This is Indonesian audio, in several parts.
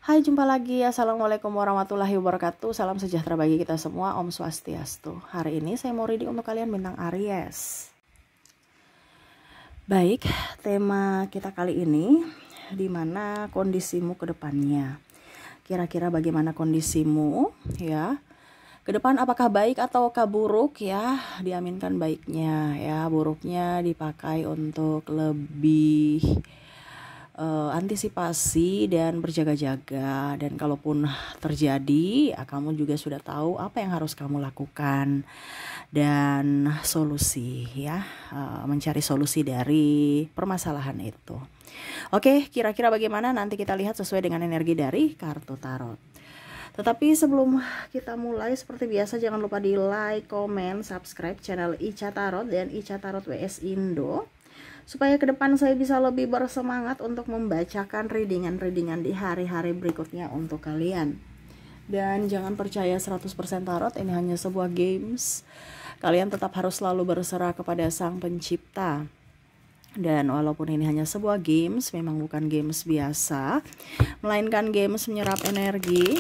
Hai, jumpa lagi. Assalamualaikum warahmatullahi wabarakatuh. Salam sejahtera bagi kita semua. Om Swastiastu. Hari ini saya mau reading untuk kalian bintang Aries. Baik, tema kita kali ini dimana kondisimu ke depannya. Kira-kira bagaimana kondisimu ya? Ke depan apakah baik ataukah buruk ya? Diaminkan baiknya ya, buruknya dipakai untuk lebih antisipasi dan berjaga-jaga, dan kalaupun terjadi kamu juga sudah tahu apa yang harus kamu lakukan dan solusi ya, mencari solusi dari permasalahan itu. Oke, kira-kira bagaimana nanti kita lihat sesuai dengan energi dari kartu tarot. Tetapi sebelum kita mulai, seperti biasa jangan lupa di like, komen, subscribe channel Ica Tarot dan Ica Tarot WS Indo, supaya ke depan saya bisa lebih bersemangat untuk membacakan readingan-readingan di hari-hari berikutnya untuk kalian. Dan jangan percaya 100% tarot, ini hanya sebuah games. Kalian tetap harus selalu berserah kepada Sang Pencipta. Dan walaupun ini hanya sebuah games, memang bukan games biasa, melainkan games menyerap energi,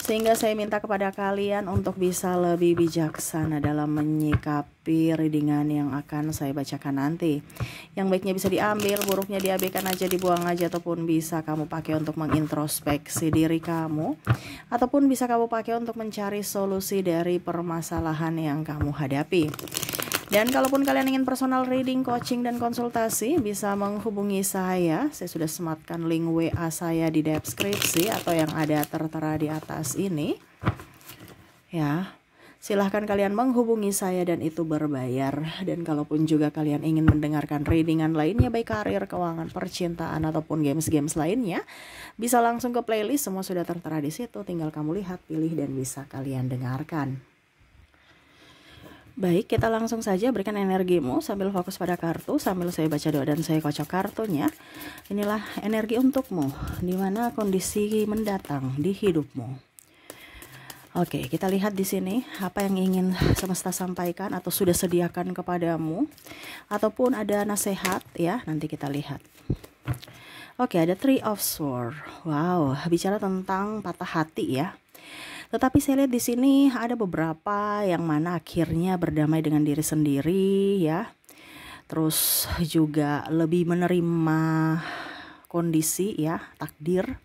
sehingga saya minta kepada kalian untuk bisa lebih bijaksana dalam menyikapi readingan yang akan saya bacakan nanti. Yang baiknya bisa diambil, buruknya diabaikan aja, dibuang aja, ataupun bisa kamu pakai untuk mengintrospeksi diri kamu, ataupun bisa kamu pakai untuk mencari solusi dari permasalahan yang kamu hadapi. Dan kalaupun kalian ingin personal reading, coaching, dan konsultasi, bisa menghubungi saya. Saya sudah sematkan link WA saya di deskripsi atau yang ada tertera di atas ini. Ya, silahkan kalian menghubungi saya dan itu berbayar. Dan kalaupun juga kalian ingin mendengarkan readingan lainnya, baik karir, keuangan, percintaan, ataupun games-games lainnya, bisa langsung ke playlist, semua sudah tertera di situ. Tinggal kamu lihat, pilih, dan bisa kalian dengarkan. Baik, kita langsung saja berikan energimu sambil fokus pada kartu, sambil saya baca doa dan saya kocok kartunya. Inilah energi untukmu, di mana kondisi mendatang di hidupmu. Oke, kita lihat di sini apa yang ingin semesta sampaikan atau sudah sediakan kepadamu, ataupun ada nasihat ya, nanti kita lihat. Oke, ada Three of Swords. Wow, bicara tentang patah hati ya. Tetapi saya lihat di sini ada beberapa yang mana akhirnya berdamai dengan diri sendiri ya. Terus juga lebih menerima kondisi ya, takdir.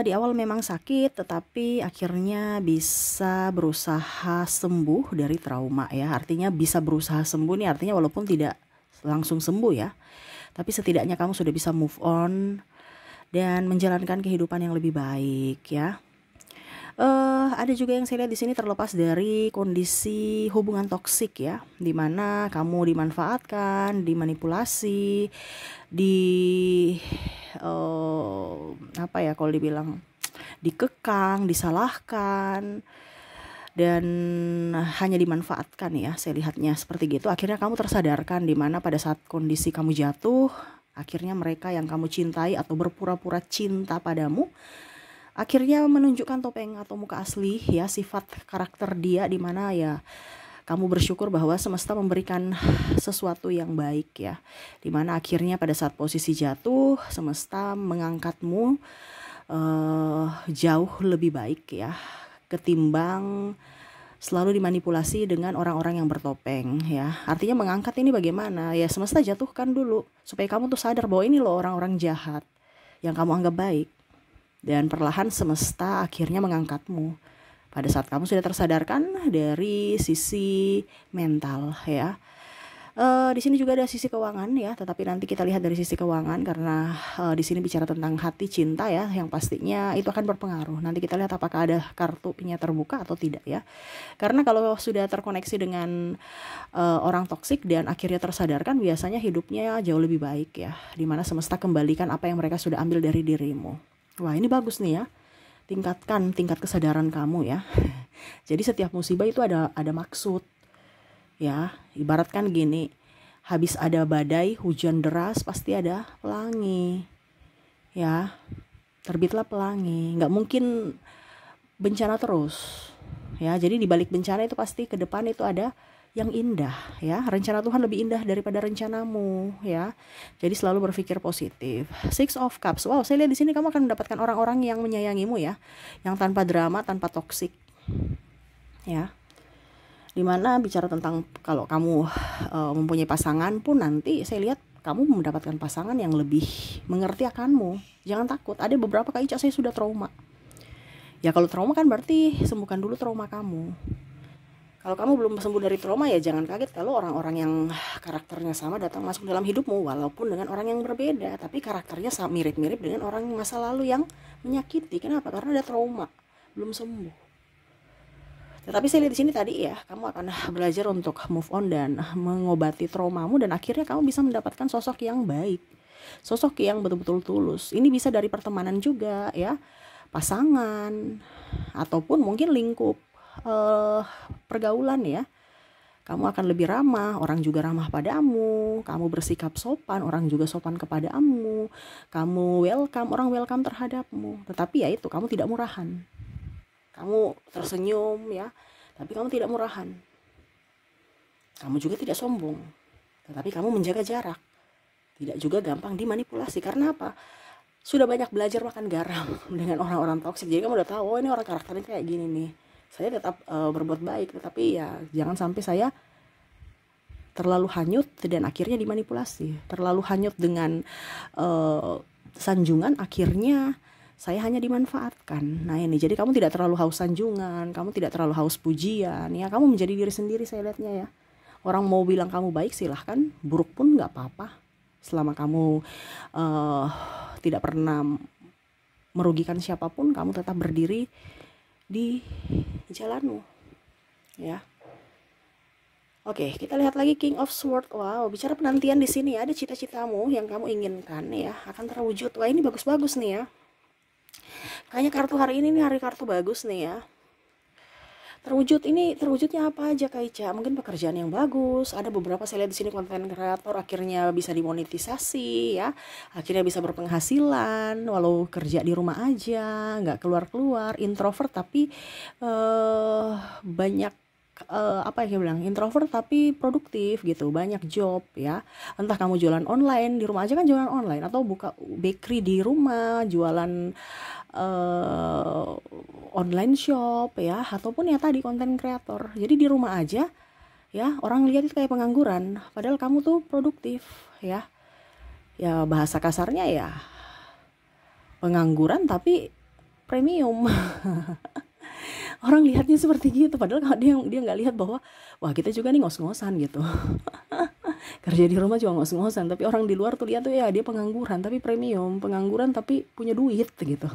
Di awal memang sakit, tetapi akhirnya bisa berusaha sembuh dari trauma ya. Artinya bisa berusaha sembuh nih, artinya walaupun tidak langsung sembuh ya, tapi setidaknya kamu sudah bisa move on dan menjalankan kehidupan yang lebih baik ya. Ada juga yang saya lihat di sini terlepas dari kondisi hubungan toksik ya, dimana kamu dimanfaatkan, dimanipulasi, apa ya kalau dibilang, dikekang, disalahkan, dan hanya dimanfaatkan ya, saya lihatnya seperti gitu. Akhirnya kamu tersadarkan dimana pada saat kondisi kamu jatuh, akhirnya mereka yang kamu cintai atau berpura-pura cinta padamu akhirnya menunjukkan topeng atau muka asli ya, sifat karakter dia, dimana ya kamu bersyukur bahwa semesta memberikan sesuatu yang baik ya, dimana akhirnya pada saat posisi jatuh semesta mengangkatmu jauh lebih baik ya, ketimbang selalu dimanipulasi dengan orang-orang yang bertopeng ya. Artinya mengangkat ini bagaimana ya, semesta jatuhkan dulu supaya kamu tuh sadar bahwa ini loh orang-orang jahat yang kamu anggap baik. Dan perlahan semesta akhirnya mengangkatmu pada saat kamu sudah tersadarkan dari sisi mental ya. Di sini juga ada sisi keuangan ya, tetapi nanti kita lihat dari sisi keuangan karena di sini bicara tentang hati cinta ya, yang pastinya itu akan berpengaruh. Nanti kita lihat apakah ada kartunya terbuka atau tidak ya. Karena kalau sudah terkoneksi dengan orang toksik dan akhirnya tersadarkan, biasanya hidupnya jauh lebih baik ya, dimana semesta kembalikan apa yang mereka sudah ambil dari dirimu. Wah, ini bagus nih ya. Tingkatkan tingkat kesadaran kamu ya. Jadi setiap musibah itu ada maksud. Ya, ibaratkan gini, habis ada badai, hujan deras, pasti ada pelangi. Ya, terbitlah pelangi. Nggak mungkin bencana terus. Ya, jadi di balik bencana itu pasti ke depan itu ada yang indah ya. Rencana Tuhan lebih indah daripada rencanamu ya. Jadi selalu berpikir positif. Six of Cups. Wow, saya lihat di sini kamu akan mendapatkan orang-orang yang menyayangimu ya, yang tanpa drama, tanpa toksik ya. Dimana bicara tentang kalau kamu mempunyai pasangan pun, nanti saya lihat kamu mendapatkan pasangan yang lebih mengerti akanmu. Jangan takut. Ada beberapa kali saya sudah trauma. Ya kalau trauma kan berarti sembuhkan dulu trauma kamu. Kalau kamu belum sembuh dari trauma, ya jangan kaget kalau orang-orang yang karakternya sama datang masuk dalam hidupmu, walaupun dengan orang yang berbeda, tapi karakternya mirip-mirip dengan orang masa lalu yang menyakiti. Kenapa? Karena ada trauma, belum sembuh. Tetapi saya lihat di sini tadi ya, kamu akan belajar untuk move on dan mengobati traumamu, dan akhirnya kamu bisa mendapatkan sosok yang baik, sosok yang betul-betul tulus. Ini bisa dari pertemanan juga ya, pasangan, ataupun mungkin lingkup pergaulan ya. Kamu akan lebih ramah, orang juga ramah padamu. Kamu bersikap sopan, orang juga sopan kepadamu. Kamu welcome, orang welcome terhadapmu. Tetapi ya itu, kamu tidak murahan. Kamu tersenyum ya, tapi kamu tidak murahan. Kamu juga tidak sombong, tetapi kamu menjaga jarak. Tidak juga gampang dimanipulasi. Karena apa? Sudah banyak belajar makan garam dengan orang-orang toksik. Jadi kamu udah tahu, oh ini orang karakternya kayak gini nih. Saya tetap berbuat baik, tetapi ya jangan sampai saya terlalu hanyut dan akhirnya dimanipulasi. Terlalu hanyut dengan sanjungan, akhirnya saya hanya dimanfaatkan. Nah ini, jadi kamu tidak terlalu haus sanjungan, kamu tidak terlalu haus pujian ya. Kamu menjadi diri sendiri, saya lihatnya ya. Orang mau bilang kamu baik silahkan, buruk pun gak apa-apa, selama kamu tidak pernah merugikan siapapun. Kamu tetap berdiri di jalanmu ya. Oke, kita lihat lagi King of Swords. Wow, bicara penantian di sini ya, ada cita-citamu yang kamu inginkan ya akan terwujud. Wah, ini bagus-bagus nih ya. Kayaknya kartu hari ini nih hari kartu bagus nih ya. Terwujud, ini terwujudnya apa aja Kak Ica? Mungkin pekerjaan yang bagus. Ada beberapa saya lihat di sini konten kreator akhirnya bisa dimonetisasi ya. Akhirnya bisa berpenghasilan walau kerja di rumah aja, nggak keluar-keluar, introvert tapi banyak apa ya bilang, introvert tapi produktif gitu, banyak job ya. Entah kamu jualan online di rumah aja kan, jualan online, atau buka bakery di rumah, jualan online shop ya, ataupun ya tadi konten kreator. Jadi di rumah aja ya, orang lihat itu kayak pengangguran, padahal kamu tuh produktif ya. Ya bahasa kasarnya ya pengangguran tapi premium. Orang lihatnya seperti gitu, padahal dia nggak lihat bahwa wah kita juga nih ngos-ngosan gitu. Kerja di rumah juga ngos-ngosan, tapi orang di luar tuh lihat tuh ya dia pengangguran tapi premium, pengangguran tapi punya duit gitu.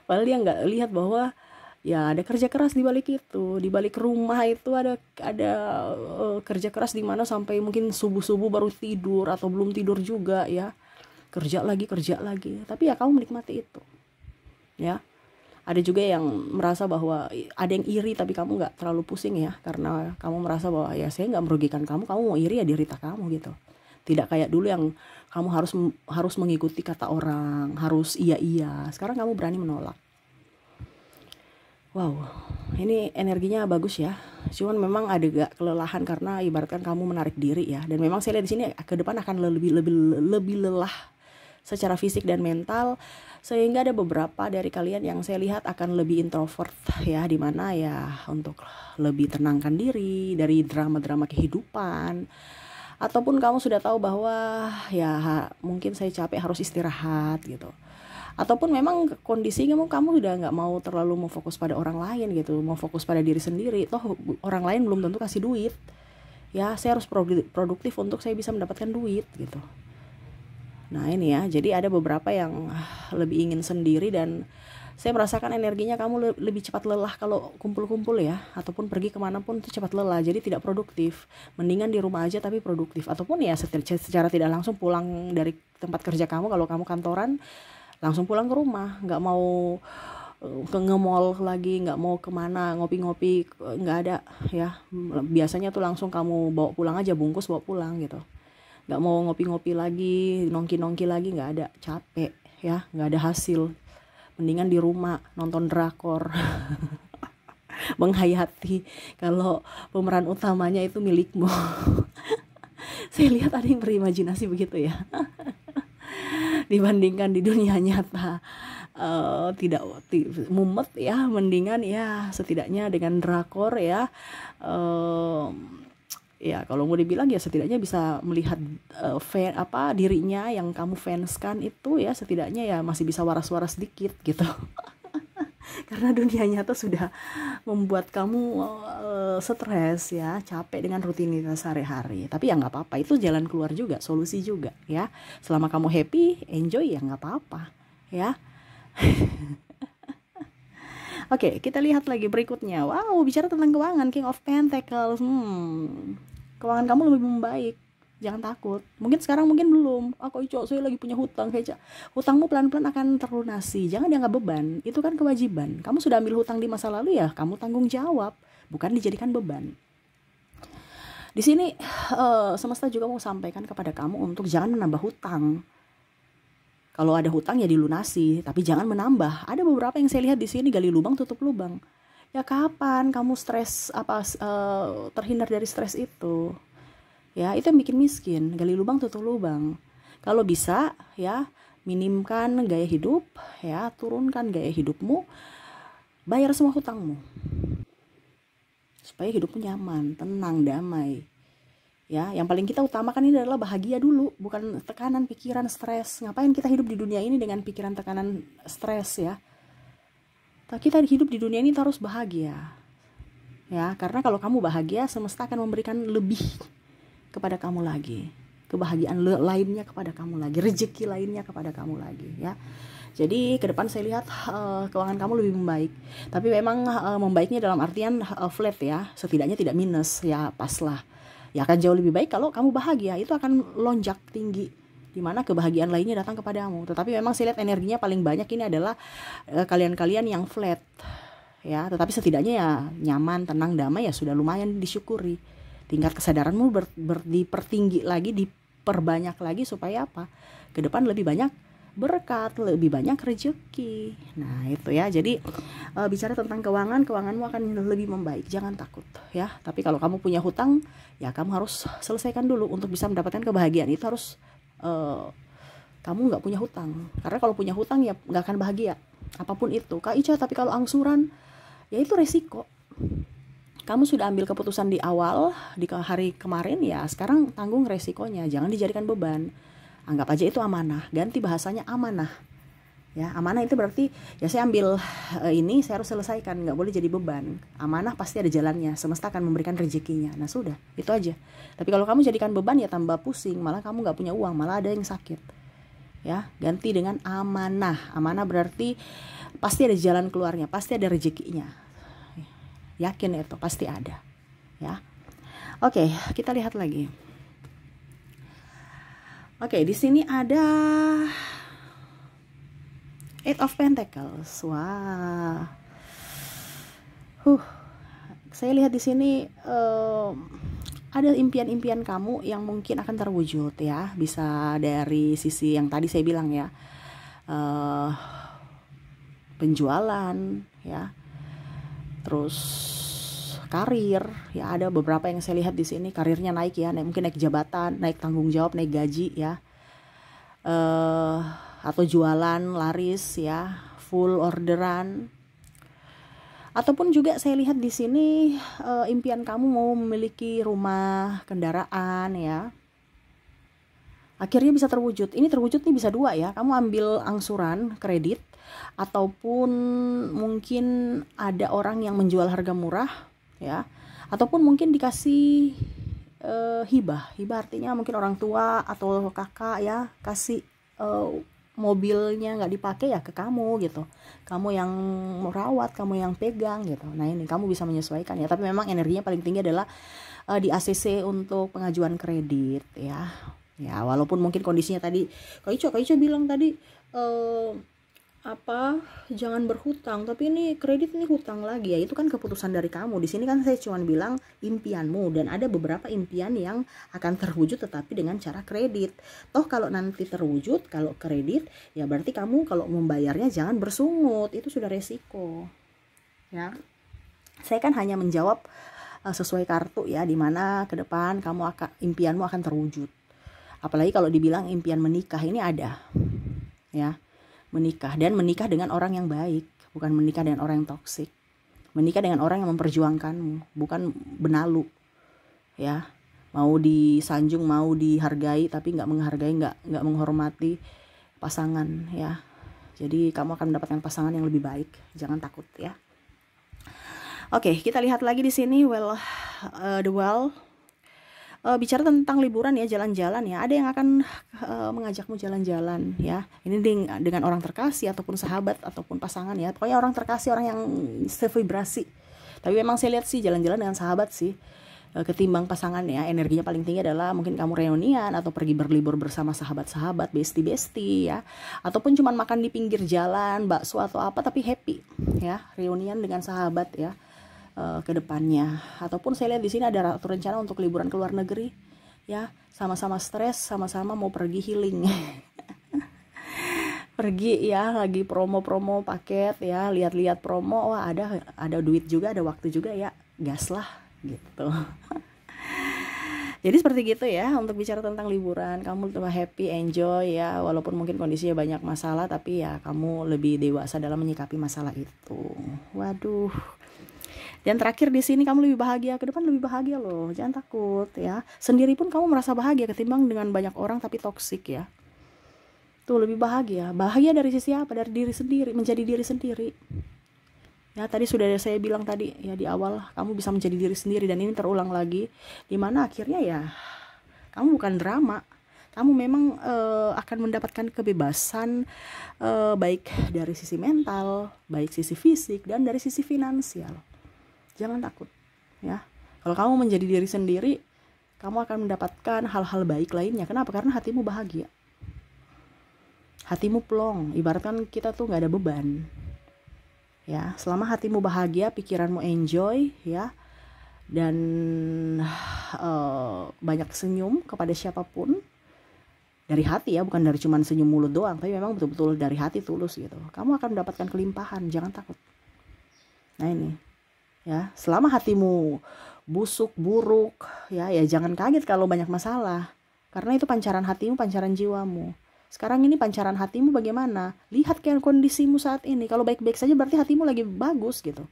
Padahal dia nggak lihat bahwa ya ada kerja keras di balik itu, di balik rumah itu ada kerja keras di mana sampai mungkin subuh-subuh baru tidur atau belum tidur juga ya, kerja lagi. Tapi ya kamu menikmati itu ya. Ada juga yang merasa bahwa ada yang iri, tapi kamu nggak terlalu pusing ya, karena kamu merasa bahwa ya saya nggak merugikan kamu mau iri ya derita kamu gitu. Tidak kayak dulu yang kamu harus mengikuti kata orang, harus iya. Sekarang kamu berani menolak. Wow, ini energinya bagus ya. Cuman memang ada gak kelelahan karena ibaratkan kamu menarik diri ya. Dan memang saya lihat di sini ke depan akan lebih lelah secara fisik dan mental, sehingga ada beberapa dari kalian yang saya lihat akan lebih introvert ya, dimana ya untuk lebih tenangkan diri dari drama-drama kehidupan, ataupun kamu sudah tahu bahwa ya mungkin saya capek harus istirahat gitu, ataupun memang kondisi kamu sudah nggak mau terlalu mau fokus pada orang lain gitu, mau fokus pada diri sendiri. Toh orang lain belum tentu kasih duit ya, saya harus produktif untuk saya bisa mendapatkan duit gitu. Nah ini ya, jadi ada beberapa yang lebih ingin sendiri, dan saya merasakan energinya kamu lebih cepat lelah kalau kumpul-kumpul ya, ataupun pergi kemanapun itu cepat lelah, jadi tidak produktif. Mendingan di rumah aja tapi produktif, ataupun ya secara tidak langsung pulang dari tempat kerja kamu. Kalau kamu kantoran, langsung pulang ke rumah, nggak mau ke nge-mall lagi, nggak mau kemana ngopi-ngopi, nggak ada ya. Biasanya tuh langsung kamu bawa pulang aja, bungkus bawa pulang gitu. Nggak mau ngopi-ngopi lagi, nongki-nongki lagi, nggak ada, capek ya, nggak ada hasil. Mendingan di rumah nonton drakor. menghayati kalau pemeran utamanya itu milikmu. Saya lihat ada yang berimajinasi begitu ya. Dibandingkan di dunia nyata tidak mumet ya, mendingan ya setidaknya dengan drakor ya. Ya kalau mau dibilang ya setidaknya bisa melihat dirinya yang kamu fanskan itu ya, setidaknya ya masih bisa waras-waras sedikit gitu. Karena dunia nyata sudah membuat kamu stres ya, capek dengan rutinitas sehari-hari. Tapi ya nggak apa-apa, itu jalan keluar juga, solusi juga ya. Selama kamu happy, enjoy ya nggak apa-apa ya. Oke, kita lihat lagi berikutnya. Wow, bicara tentang keuangan, King of Pentacles. Keuangan kamu lebih membaik. Jangan takut. Mungkin sekarang mungkin belum. Kok Ico, saya lagi punya hutang. Hutangmu pelan-pelan akan terlunasi. Jangan dianggap beban. Itu kan kewajiban. Kamu sudah ambil hutang di masa lalu ya, kamu tanggung jawab, bukan dijadikan beban. Di sini semesta juga mau sampaikan kepada kamu untuk jangan menambah hutang. Kalau ada hutang ya dilunasi, tapi jangan menambah. Ada beberapa yang saya lihat di sini gali lubang tutup lubang. Ya kapan kamu stres terhindar dari stres itu? Ya itu yang bikin miskin. Gali lubang tutup lubang. Kalau bisa ya minimkan gaya hidup, ya turunkan gaya hidupmu, bayar semua hutangmu supaya hidupmu nyaman, tenang, damai. Ya, yang paling kita utamakan ini adalah bahagia dulu, bukan tekanan pikiran, stres. Ngapain kita hidup di dunia ini dengan pikiran, tekanan, stres ya? Kita hidup di dunia ini harus bahagia. Ya, karena kalau kamu bahagia, semesta akan memberikan lebih kepada kamu lagi. Kebahagiaan lainnya kepada kamu lagi, rezeki lainnya kepada kamu lagi ya. Jadi ke depan saya lihat keuangan kamu lebih membaik. Tapi memang membaiknya dalam artian flat ya, setidaknya tidak minus ya, pas lah. Ya akan jauh lebih baik kalau kamu bahagia, itu akan lonjak tinggi, dimana kebahagiaan lainnya datang kepadamu. Tetapi memang saya lihat energinya paling banyak ini adalah kalian-kalian yang flat ya, tetapi setidaknya ya nyaman, tenang, damai ya sudah lumayan disyukuri. Tingkat kesadaranmu dipertinggi lagi, diperbanyak lagi supaya apa? Ke depan lebih banyak berkat, lebih banyak rezeki. Nah itu ya, jadi bicara tentang keuanganmu akan lebih membaik, jangan takut ya. Tapi kalau kamu punya hutang ya kamu harus selesaikan dulu. Untuk bisa mendapatkan kebahagiaan itu harus kamu nggak punya hutang, karena kalau punya hutang ya nggak akan bahagia apapun itu. Kak Ica, tapi kalau angsuran ya itu resiko. Kamu sudah ambil keputusan di awal, di hari kemarin ya, sekarang tanggung resikonya, jangan dijadikan beban. Anggap aja itu amanah, ganti bahasanya amanah. Ya, amanah itu berarti ya saya ambil ini, saya harus selesaikan, nggak boleh jadi beban. Amanah pasti ada jalannya, semesta akan memberikan rezekinya. Nah sudah, itu aja. Tapi kalau kamu jadikan beban ya tambah pusing, malah kamu nggak punya uang, malah ada yang sakit. Ya, ganti dengan amanah. Amanah berarti pasti ada jalan keluarnya, pasti ada rezekinya. Yakin itu pasti ada. Ya, oke, kita lihat lagi. Oke, di sini ada Eight of Pentacles. Wah. Saya lihat di sini ada impian-impian kamu yang mungkin akan terwujud ya. Bisa dari sisi yang tadi saya bilang ya. Penjualan ya. Terus karir ya, ada beberapa yang saya lihat di sini karirnya naik ya, mungkin naik jabatan, naik tanggung jawab, naik gaji ya, atau jualan laris ya, full orderan. Ataupun juga saya lihat di sini impian kamu mau memiliki rumah, kendaraan ya, akhirnya bisa terwujud. Ini terwujud nih bisa dua ya, kamu ambil angsuran kredit, ataupun mungkin ada orang yang menjual harga murah ya, ataupun mungkin dikasih hibah artinya mungkin orang tua atau kakak ya kasih mobilnya nggak dipakai ya ke kamu gitu, kamu yang merawat, kamu yang pegang gitu. Nah ini kamu bisa menyesuaikan ya, tapi memang energinya paling tinggi adalah di ACC untuk pengajuan kredit ya. Ya walaupun mungkin kondisinya tadi Kak Ica bilang tadi jangan berhutang, tapi ini kredit ini hutang lagi ya, itu kan keputusan dari kamu. Di sini kan saya cuma bilang impianmu, dan ada beberapa impian yang akan terwujud tetapi dengan cara kredit. Toh kalau nanti terwujud kalau kredit ya berarti kamu kalau membayarnya jangan bersungut, itu sudah resiko ya. Saya kan hanya menjawab sesuai kartu ya, dimana ke depan impianmu akan terwujud. Apalagi kalau dibilang impian menikah, ini ada ya, menikah, dan menikah dengan orang yang baik, bukan menikah dengan orang yang toksik. Menikah dengan orang yang memperjuangkanmu, bukan benalu ya, mau disanjung, mau dihargai, tapi nggak menghargai, nggak menghormati pasangan ya. Jadi kamu akan mendapatkan pasangan yang lebih baik, jangan takut ya. Oke, kita lihat lagi di sini the well. Bicara tentang liburan ya, jalan-jalan ya. Ada yang akan mengajakmu jalan-jalan ya. Ini dengan orang terkasih ataupun sahabat ataupun pasangan ya. Pokoknya orang terkasih, orang yang sevibrasi. Tapi memang saya lihat sih jalan-jalan dengan sahabat sih, ketimbang pasangan ya. Energinya paling tinggi adalah mungkin kamu reunian atau pergi berlibur bersama sahabat-sahabat, bestie-bestie ya. Ataupun cuman makan di pinggir jalan, bakso atau apa, tapi happy ya. Reunian dengan sahabat ya. Ke depannya. Ataupun saya lihat di sini ada rencana untuk liburan ke luar negeri ya, sama-sama stres, sama-sama mau pergi healing. Pergi ya, lagi promo-promo paket ya, lihat-lihat promo, wah ada duit juga, ada waktu juga ya, gas lah gitu. Jadi seperti gitu ya, untuk bicara tentang liburan, kamu lebih happy, enjoy ya, walaupun mungkin kondisinya banyak masalah, tapi ya kamu lebih dewasa dalam menyikapi masalah itu. Waduh. Dan terakhir di sini, kamu lebih bahagia, ke depan lebih bahagia loh, jangan takut ya. Sendiri pun kamu merasa bahagia ketimbang dengan banyak orang tapi toksik ya. Tuh lebih bahagia. Bahagia dari sisi apa? Dari diri sendiri, menjadi diri sendiri. Ya tadi sudah saya bilang tadi ya di awal, kamu bisa menjadi diri sendiri, dan ini terulang lagi, dimana akhirnya ya kamu bukan drama. Kamu memang akan mendapatkan kebebasan, baik dari sisi mental, baik sisi fisik, dan dari sisi finansial. Jangan takut ya. Kalau kamu menjadi diri sendiri, kamu akan mendapatkan hal-hal baik lainnya. Kenapa? Karena hatimu bahagia, hatimu plong. Ibaratkan kita tuh nggak ada beban ya. Selama hatimu bahagia, pikiranmu enjoy ya, dan banyak senyum kepada siapapun dari hati ya, bukan dari cuman senyum mulut doang, tapi memang betul-betul dari hati tulus gitu, kamu akan mendapatkan kelimpahan. Jangan takut. Nah ini ya, selama hatimu busuk, buruk ya, jangan kaget kalau banyak masalah, karena itu pancaran hatimu, pancaran jiwamu. Sekarang ini pancaran hatimu bagaimana? Lihat kayak kondisimu saat ini. Kalau baik-baik saja berarti hatimu lagi bagus gitu.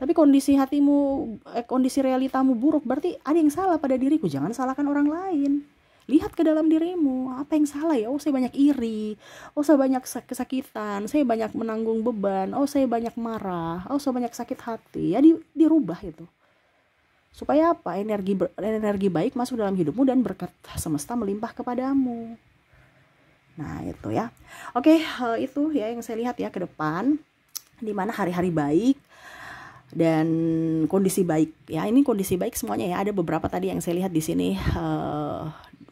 Tapi kondisi hatimu, kondisi realitamu buruk, berarti ada yang salah pada diriku. Jangan salahkan orang lain. Lihat ke dalam dirimu, apa yang salah ya? Oh, saya banyak iri, oh saya banyak kesakitan, saya banyak menanggung beban, oh saya banyak marah, oh saya banyak sakit hati. Ya dirubah itu. Supaya apa? Energi baik masuk dalam hidupmu dan berkat semesta melimpah kepadamu. Nah itu ya. Oke, itu ya yang saya lihat ya ke depan, dimana hari-hari baik dan kondisi baik ya. Ini kondisi baik semuanya ya. Ada beberapa tadi yang saya lihat di sini,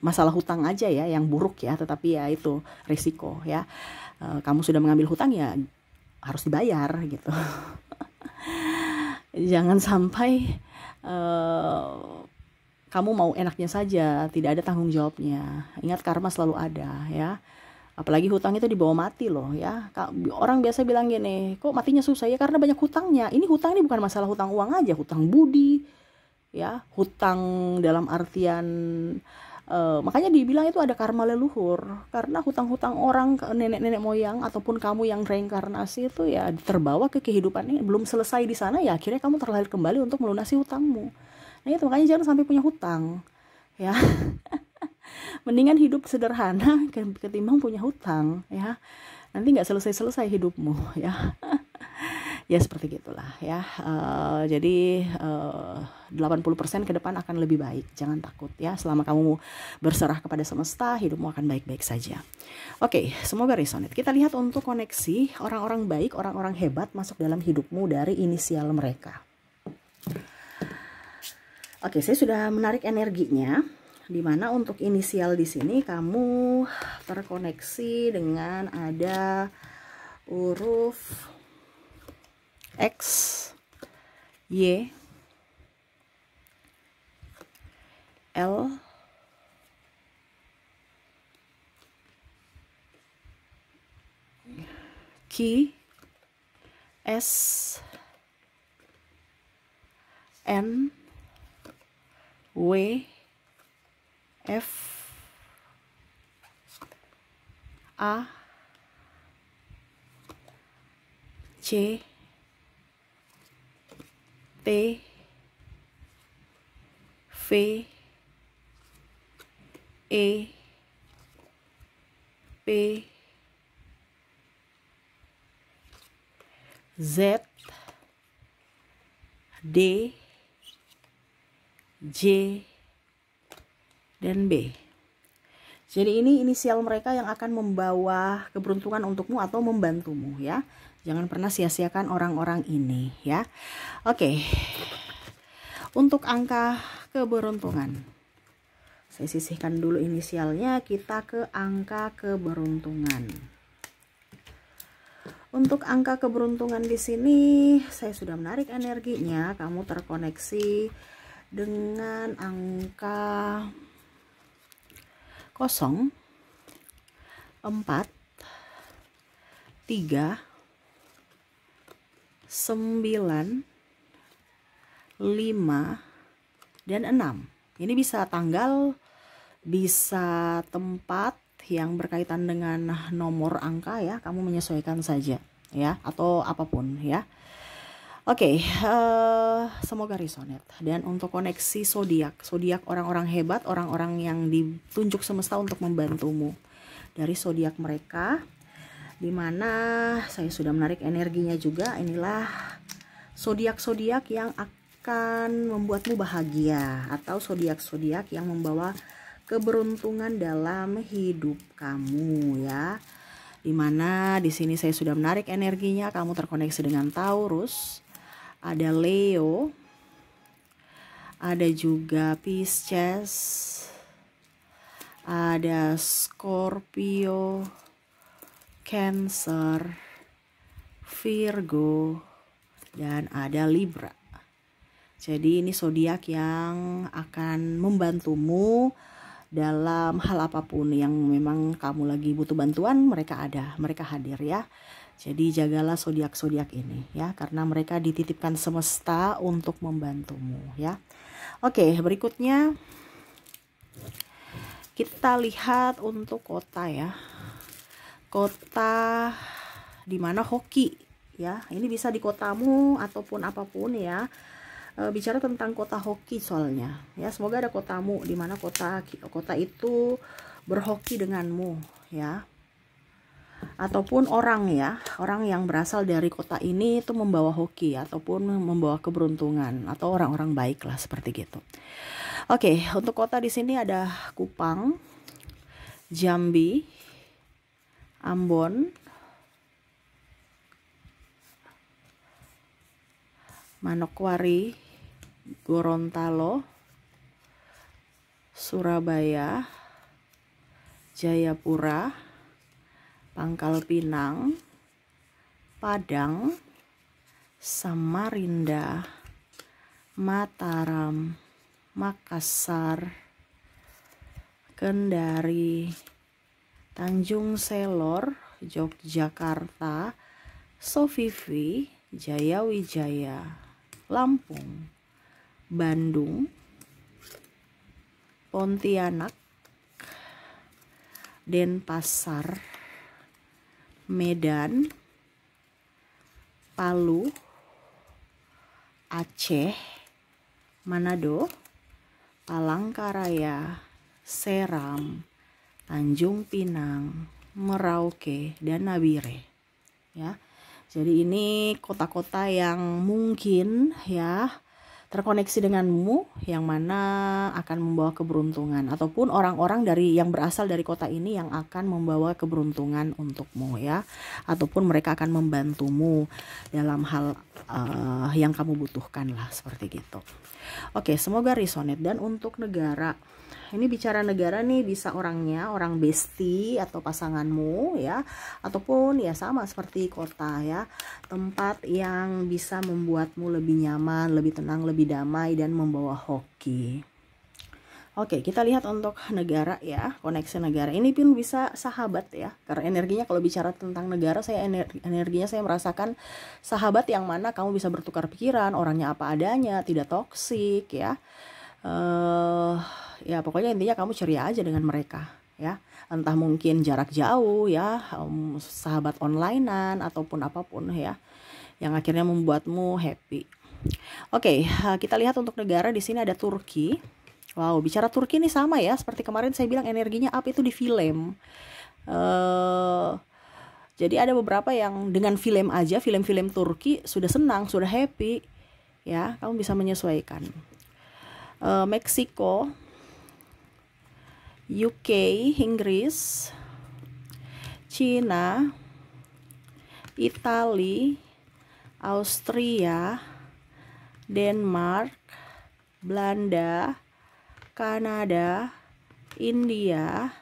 masalah hutang aja ya yang buruk ya, tetapi ya itu risiko ya. Kamu sudah mengambil hutang ya harus dibayar gitu. Jangan sampai kamu mau enaknya saja, tidak ada tanggung jawabnya. Ingat, karma selalu ada ya. Apalagi hutang itu dibawa mati loh ya. Orang biasa bilang gini, kok matinya susah ya? Karena banyak hutangnya. Ini hutang ini bukan masalah hutang uang aja, hutang budi ya, hutang dalam artian makanya dibilang itu ada karma leluhur. Karena hutang-hutang orang ke nenek-nenek moyang ataupun kamu yang reinkarnasi itu ya terbawa ke kehidupan ini, belum selesai di sana ya, akhirnya kamu terlahir kembali untuk melunasi hutangmu. Nah itu makanya jangan sampai punya hutang ya. Mendingan hidup sederhana ketimbang punya hutang ya. Nanti nggak selesai-selesai hidupmu ya. Ya seperti gitulah ya. Jadi 80% ke depan akan lebih baik. Jangan takut ya. Selama kamu berserah kepada semesta, hidupmu akan baik-baik saja. Oke, semoga resonate. Kita lihat untuk koneksi orang-orang baik, orang-orang hebat masuk dalam hidupmu dari inisial mereka. Oke, saya sudah menarik energinya. Dimana untuk inisial di sini kamu terkoneksi dengan ada huruf X, Y, L, Q, S, N W F A C T V E P Z D J dan B. Jadi ini inisial mereka yang akan membawa keberuntungan untukmu atau membantumu ya. Jangan pernah sia-siakan orang-orang ini ya. Oke. Untuk angka keberuntungan. Saya sisihkan dulu inisialnya, kita ke angka keberuntungan. Untuk angka keberuntungan di sini saya sudah menarik energinya, kamu terkoneksi dengan angka 0, 4, 3, 9, 5, dan 6. Ini bisa tanggal, bisa tempat yang berkaitan dengan nomor angka ya, kamu menyesuaikan saja ya, atau apapun ya. Oke, semoga resonate. Dan untuk koneksi zodiak orang-orang hebat, orang-orang yang ditunjuk semesta untuk membantumu dari zodiak mereka, dimana saya sudah menarik energinya juga. Inilah zodiak-zodiak yang akan membuatmu bahagia, atau zodiak-zodiak yang membawa keberuntungan dalam hidup kamu ya. Dimana di sini saya sudah menarik energinya, kamu terkoneksi dengan Taurus, ada Leo, ada juga Pisces, ada Scorpio, Cancer, Virgo, dan ada Libra. Jadi ini zodiak yang akan membantumu dalam hal apapun yang memang kamu lagi butuh bantuan, mereka ada, mereka hadir ya. Jadi jagalah zodiak-zodiak ini ya, karena mereka dititipkan semesta untuk membantumu ya. Oke, berikutnya kita lihat untuk kota ya. Kota dimana hoki ya. Ini bisa di kotamu ataupun apapun ya. Bicara tentang kota hoki soalnya ya. Semoga ada kotamu dimana kota itu berhoki denganmu ya. Ataupun orang ya, orang yang berasal dari kota ini itu membawa hoki ataupun membawa keberuntungan, atau orang-orang baik lah seperti gitu. Oke, untuk kota di sini ada Kupang, Jambi, Ambon, Manokwari, Gorontalo, Surabaya, Jayapura, Pangkal Pinang, Padang, Samarinda, Mataram, Makassar, Kendari, Tanjung Selor, Yogyakarta, Sofifi, Jayawijaya, Lampung, Bandung, Pontianak, Denpasar, Medan, Palu, Aceh, Manado, Palangkaraya, Seram, Tanjung Pinang, Merauke, dan Nabire ya. Jadi ini kota-kota yang mungkin ya terkoneksi denganmu, yang mana akan membawa keberuntungan, ataupun orang-orang yang berasal dari kota ini yang akan membawa keberuntungan untukmu ya, ataupun mereka akan membantumu dalam hal yang kamu butuhkan lah, seperti gitu. Oke, semoga resonate. Dan untuk negara, ini bicara negara nih, bisa orangnya orang bestie atau pasanganmu ya, ataupun ya sama seperti kota ya, tempat yang bisa membuatmu lebih nyaman, lebih tenang, lebih damai, dan membawa hoki. Oke, kita lihat untuk negara ya, koneksi negara. Ini pun bisa sahabat ya, karena energinya kalau bicara tentang negara, saya energinya saya merasakan sahabat yang mana kamu bisa bertukar pikiran, orangnya apa adanya, tidak toksik ya. Ya pokoknya intinya kamu ceria aja dengan mereka ya. Entah mungkin jarak jauh ya, sahabat onlinean ataupun apapun ya, yang akhirnya membuatmu happy. Oke, kita lihat untuk negara di sini ada Turki. Wow, bicara Turki ini sama ya, seperti kemarin saya bilang energinya up itu di film. Jadi ada beberapa yang dengan film aja, film-film Turki sudah senang, sudah happy. Ya, kamu bisa menyesuaikan. Meksiko, UK, Inggris, Cina, Italia, Austria, Denmark, Belanda, Kanada, India,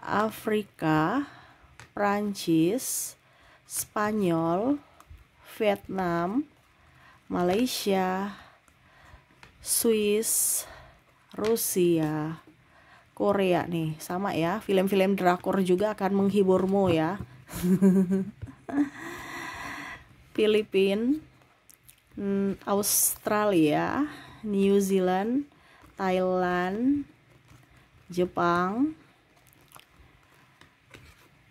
Afrika, Prancis, Spanyol, Vietnam, Malaysia, Swiss, Rusia, Korea nih, sama ya. Film-film drakor juga akan menghiburmu ya. Filipina, Australia, New Zealand, Thailand, Jepang,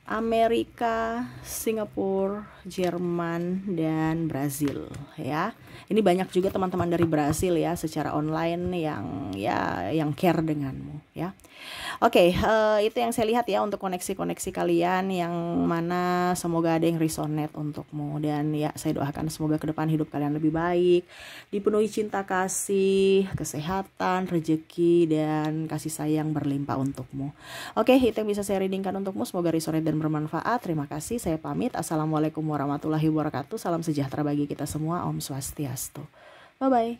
Amerika, Singapura, Jerman, dan Brazil ya. Ini banyak juga teman-teman dari Brazil ya secara online yang care denganmu ya. Oke, itu yang saya lihat ya untuk koneksi-koneksi kalian, yang mana semoga ada yang resonate untukmu, dan ya saya doakan semoga ke depan hidup kalian lebih baik, dipenuhi cinta kasih, kesehatan, rezeki, dan kasih sayang berlimpah untukmu. Oke, itu yang bisa saya readingkan untukmu, semoga resonate dan bermanfaat. Terima kasih, saya pamit. Assalamualaikum warahmatullahi wabarakatuh. Salam sejahtera bagi kita semua. Om Swastiastu. Bye bye.